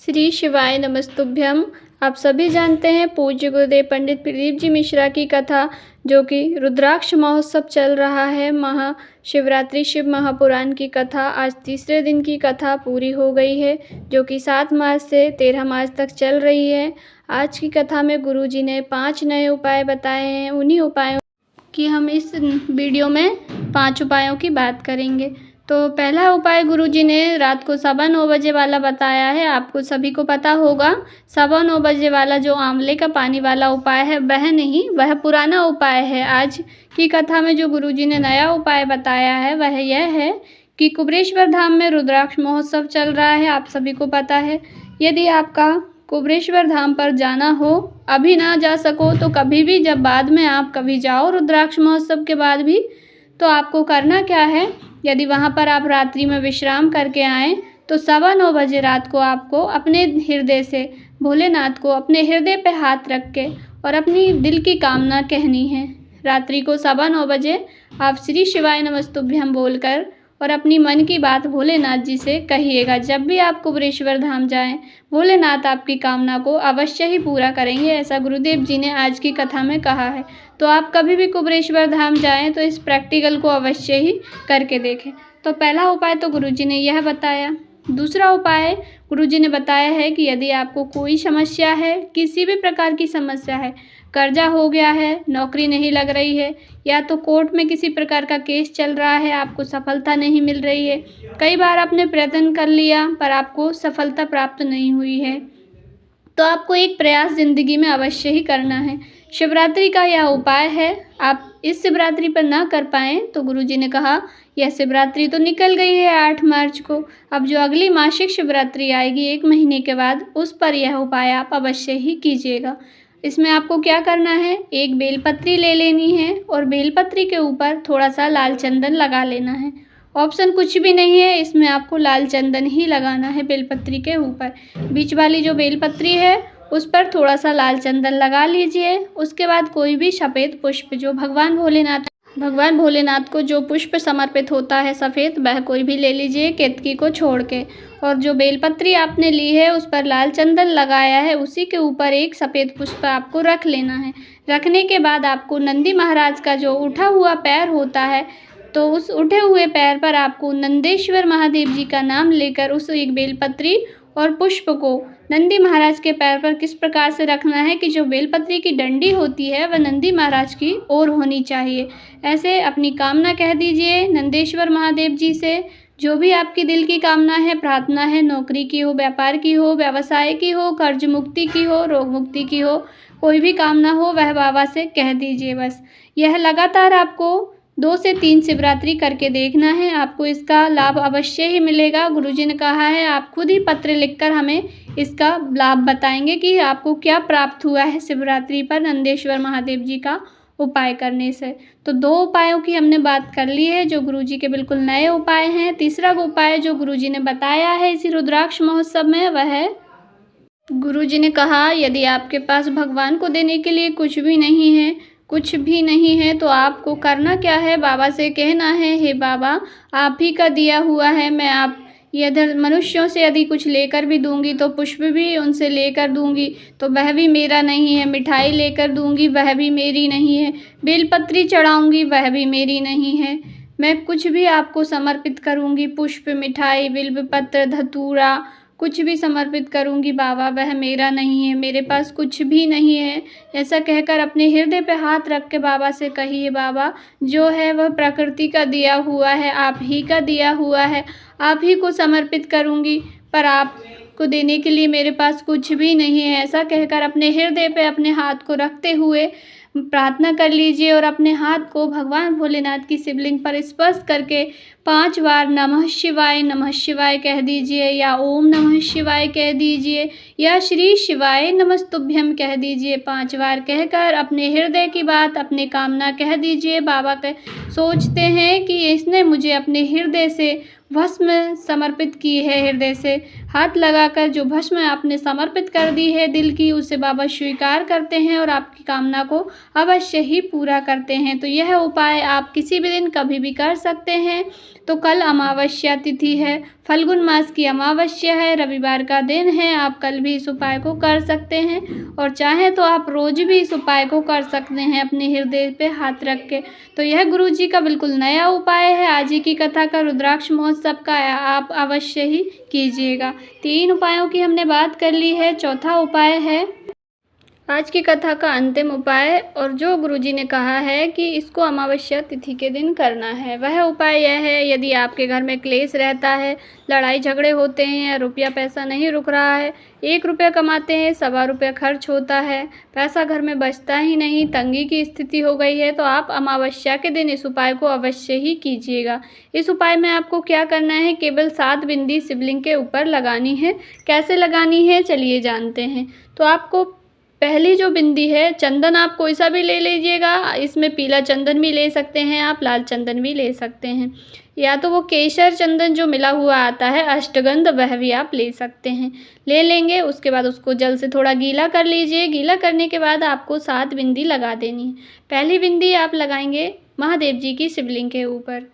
श्री शिवाय नमस्तुभ्यम। आप सभी जानते हैं पूज्य गुरुदेव पंडित प्रदीप जी मिश्रा की कथा, जो कि रुद्राक्ष महोत्सव चल रहा है। महाशिवरात्रि शिव महापुराण की कथा आज तीसरे दिन की कथा पूरी हो गई है, जो कि 7 मार्च से 13 मार्च तक चल रही है। आज की कथा में गुरुजी ने 5 नए उपाय बताए हैं। उन्हीं उपायों की हम इस वीडियो में 5 उपायों की बात करेंगे। तो पहला उपाय गुरुजी ने रात को 9:15 बजे वाला बताया है। आपको सभी को पता होगा 9:15 बजे वाला जो आंवले का पानी वाला उपाय है वह नहीं, वह पुराना उपाय है। आज की कथा में जो गुरुजी ने नया उपाय बताया है वह यह है कि कुबरेश्वर धाम में रुद्राक्ष महोत्सव चल रहा है। आप सभी को पता है। यदि आपका कुबरेश्वर धाम पर जाना हो, अभी ना जा सको तो कभी भी, जब बाद में आप कभी जाओ रुद्राक्ष महोत्सव के बाद भी, तो आपको करना क्या है, यदि वहाँ पर आप रात्रि में विश्राम करके आएँ तो 9:15 बजे रात को आपको अपने हृदय से भोलेनाथ को अपने हृदय पे हाथ रख के और अपनी दिल की कामना कहनी है। रात्रि को 9:15 बजे आप श्री शिवाय नमस्तुभ्यम बोलकर और अपनी मन की बात भोलेनाथ जी से कहिएगा। जब भी आप कुबरेश्वर धाम जाएं, भोलेनाथ आपकी कामना को अवश्य ही पूरा करेंगे, ऐसा गुरुदेव जी ने आज की कथा में कहा है। तो आप कभी भी कुबरेश्वर धाम जाएं तो इस प्रैक्टिकल को अवश्य ही करके देखें। तो पहला उपाय तो गुरुजी ने यह बताया। दूसरा उपाय गुरुजी ने बताया है कि यदि आपको कोई समस्या है, किसी भी प्रकार की समस्या है, कर्जा हो गया है, नौकरी नहीं लग रही है, या तो कोर्ट में किसी प्रकार का केस चल रहा है, आपको सफलता नहीं मिल रही है, कई बार आपने प्रयत्न कर लिया पर आपको सफलता प्राप्त नहीं हुई है, तो आपको एक प्रयास ज़िंदगी में अवश्य ही करना है। शिवरात्रि का यह उपाय है। आप इस शिवरात्रि पर ना कर पाएँ तो गुरुजी ने कहा यह शिवरात्रि तो निकल गई है 8 मार्च को, अब जो अगली मासिक शिवरात्रि आएगी 1 महीने के बाद, उस पर यह उपाय आप अवश्य ही कीजिएगा। इसमें आपको क्या करना है, एक बेलपत्री ले लेनी है और बेलपत्री के ऊपर थोड़ा सा लाल चंदन लगा लेना है। ऑप्शन कुछ भी नहीं है, इसमें आपको लाल चंदन ही लगाना है। बेलपत्री के ऊपर बीच वाली जो बेलपत्री है उस पर थोड़ा सा लाल चंदन लगा लीजिए। उसके बाद कोई भी सफ़ेद पुष्प, जो भगवान भोलेनाथ को जो पुष्प समर्पित होता है सफ़ेद, वह कोई भी ले लीजिए केतकी को छोड़ के। और जो बेलपत्री आपने ली है उस पर लाल चंदन लगाया है, उसी के ऊपर एक सफ़ेद पुष्प आपको रख लेना है। रखने के बाद आपको नंदी महाराज का जो उठा हुआ पैर होता है, तो उस उठे हुए पैर पर आपको नंदेश्वर महादेव जी का नाम लेकर उस एक बेलपत्री और पुष्प को नंदी महाराज के पैर पर किस प्रकार से रखना है कि जो बेलपत्री की डंडी होती है वह नंदी महाराज की ओर होनी चाहिए। ऐसे अपनी कामना कह दीजिए नंदेश्वर महादेव जी से। जो भी आपकी दिल की कामना है, प्रार्थना है, नौकरी की हो, व्यापार की हो, व्यवसाय की हो, कर्ज मुक्ति की हो, रोग मुक्ति की हो, कोई भी कामना हो वह बाबा से कह दीजिए बस। यह लगातार आपको 2 से 3 शिवरात्रि करके देखना है, आपको इसका लाभ अवश्य ही मिलेगा। गुरुजी ने कहा है आप खुद ही पत्र लिखकर हमें इसका लाभ बताएंगे कि आपको क्या प्राप्त हुआ है शिवरात्रि पर नंदेश्वर महादेव जी का उपाय करने से। तो 2 उपायों की हमने बात कर ली है जो गुरुजी के बिल्कुल नए उपाय हैं। तीसरा उपाय जो गुरुजी ने बताया है इसी रुद्राक्ष महोत्सव में, वह है, गुरुजी ने कहा यदि आपके पास भगवान को देने के लिए कुछ भी नहीं है तो आपको करना क्या है, बाबा से कहना है हे बाबा आप ही का दिया हुआ है, मैं आप यदि मनुष्यों से यदि कुछ लेकर भी दूंगी तो पुष्प भी उनसे लेकर दूंगी तो वह भी मेरा नहीं है, मिठाई लेकर दूंगी वह भी मेरी नहीं है, बेलपत्री चढ़ाऊंगी वह भी मेरी नहीं है, मैं कुछ भी आपको समर्पित करूंगी, पुष्प, मिठाई, बिल्वपत्र, धतूरा कुछ भी समर्पित करूंगी बाबा, वह मेरा नहीं है, मेरे पास कुछ भी नहीं है। ऐसा कहकर अपने हृदय पे हाथ रख के बाबा से कहिए बाबा जो है वह प्रकृति का दिया हुआ है, आप ही का दिया हुआ है, आप ही को समर्पित करूंगी, पर आपको देने के लिए मेरे पास कुछ भी नहीं है। ऐसा कहकर अपने हृदय पे अपने हाथ को रखते हुए प्रार्थना कर लीजिए और अपने हाथ को भगवान भोलेनाथ की शिवलिंग पर स्पर्श करके 5 बार नमः शिवाय कह दीजिए, या ओम नमः शिवाय कह दीजिए, या श्री शिवाय नमस्तुभ्यम कह दीजिए। 5 बार कहकर अपने हृदय की बात, अपनी कामना कह दीजिए। बाबा के सोचते हैं कि इसने मुझे अपने हृदय से भस्म समर्पित की है, हृदय से हाथ लगाकर जो भस्म आपने समर्पित कर दी है दिल की, उसे बाबा स्वीकार करते हैं और आपकी कामना को अवश्य ही पूरा करते हैं। तो यह उपाय आप किसी भी दिन कभी भी कर सकते हैं। तो कल अमावस्या तिथि है, फल्गुन मास की अमावस्या है, रविवार का दिन है। आप कल भी इस उपाय को कर सकते हैं और चाहें तो आप रोज़ भी इस उपाय को कर सकते हैं अपने हृदय पे हाथ रख के। तो यह गुरुजी का बिल्कुल नया उपाय है आज ही की कथा का, रुद्राक्ष महोत्सव का, आप अवश्य ही कीजिएगा। 3 उपायों की हमने बात कर ली है, चौथा उपाय है आज की कथा का अंतिम उपाय, और जो गुरुजी ने कहा है कि इसको अमावस्या तिथि के दिन करना है। वह उपाय यह है, यदि आपके घर में क्लेश रहता है, लड़ाई झगड़े होते हैं या रुपया पैसा नहीं रुक रहा है, 1 रुपया कमाते हैं, सवा रुपया खर्च होता है, पैसा घर में बचता ही नहीं, तंगी की स्थिति हो गई है, तो आप अमावस्या के दिन इस उपाय को अवश्य ही कीजिएगा। इस उपाय में आपको क्या करना है, केवल 7 बिंदी शिवलिंग के ऊपर लगानी है। कैसे लगानी है चलिए जानते हैं। तो आपको पहली जो बिंदी है, चंदन आप कोई सा भी ले लीजिएगा, इसमें पीला चंदन भी ले सकते हैं आप, लाल चंदन भी ले सकते हैं, या तो वो केसर चंदन जो मिला हुआ आता है अष्टगंध, वह भी आप ले सकते हैं। ले लेंगे, उसके बाद उसको जल से थोड़ा गीला कर लीजिए। गीला करने के बाद आपको 7 बिंदी लगा देनी है। पहली बिंदी आप लगाएंगे महादेव जी की शिवलिंग के ऊपर,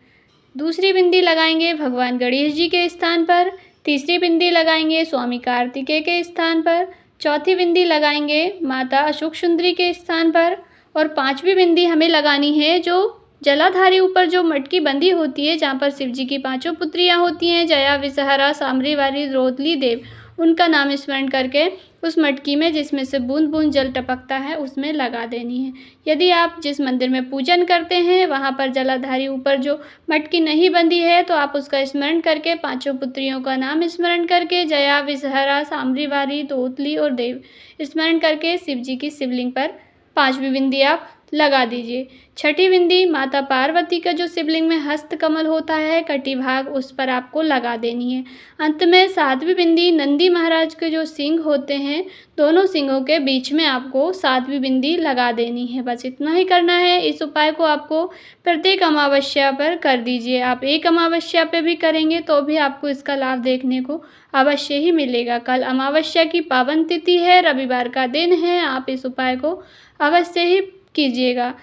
दूसरी बिंदी लगाएंगे भगवान गणेश जी के स्थान पर, तीसरी बिंदी लगाएंगे स्वामी कार्तिकेय के स्थान पर, चौथी बिंदी लगाएंगे माता अशोक सुंदरी के स्थान पर, और 5वीं बिंदी हमें लगानी है जो जलाधारी ऊपर जो मटकी बंधी होती है, जहाँ पर शिव जी की 5 पुत्रियाँ होती हैं, जया, विषहरा, साम्रीवारी, द्रौपदी, देव, उनका नाम स्मरण करके उस मटकी में जिसमें से बूंद बूंद जल टपकता है उसमें लगा देनी है। यदि आप जिस मंदिर में पूजन करते हैं वहाँ पर जलाधारी ऊपर जो मटकी नहीं बंधी है, तो आप उसका स्मरण करके 5 पुत्रियों का नाम स्मरण करके जया, विषहरा, साम्रीवारी, द्रौपदी और देव स्मरण करके शिव जी की शिवलिंग पर 5वीं बिंदी आप लगा दीजिए। छठी बिंदी माता पार्वती का जो शिवलिंग में हस्त कमल होता है कटी भाग, उस पर आपको लगा देनी है। अंत में 7वीं बिंदी नंदी महाराज के जो सिंह होते हैं, दोनों सिंहों के बीच में आपको 7वीं बिंदी लगा देनी है। बस इतना ही करना है। इस उपाय को आपको प्रत्येक अमावस्या पर कर दीजिए। आप एक अमावस्या पे भी करेंगे तो भी आपको इसका लाभ देखने को अवश्य ही मिलेगा। कल अमावस्या की पावन तिथि है, रविवार का दिन है, आप इस उपाय को अवश्य ही कीजिएगा।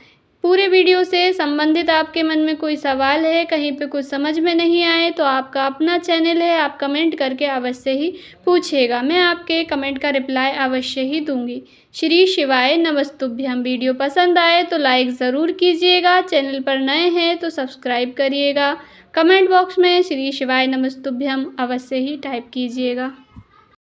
पूरे वीडियो से संबंधित आपके मन में कोई सवाल है, कहीं पे कुछ समझ में नहीं आए, तो आपका अपना चैनल है, आप कमेंट करके अवश्य ही पूछिएगा। मैं आपके कमेंट का रिप्लाई अवश्य ही दूंगी। श्री शिवाय नमस्तुभ्यम। वीडियो पसंद आए तो लाइक ज़रूर कीजिएगा, चैनल पर नए हैं तो सब्सक्राइब करिएगा। कमेंट बॉक्स में श्री शिवाय नमस्तुभ्यम अवश्य ही टाइप कीजिएगा।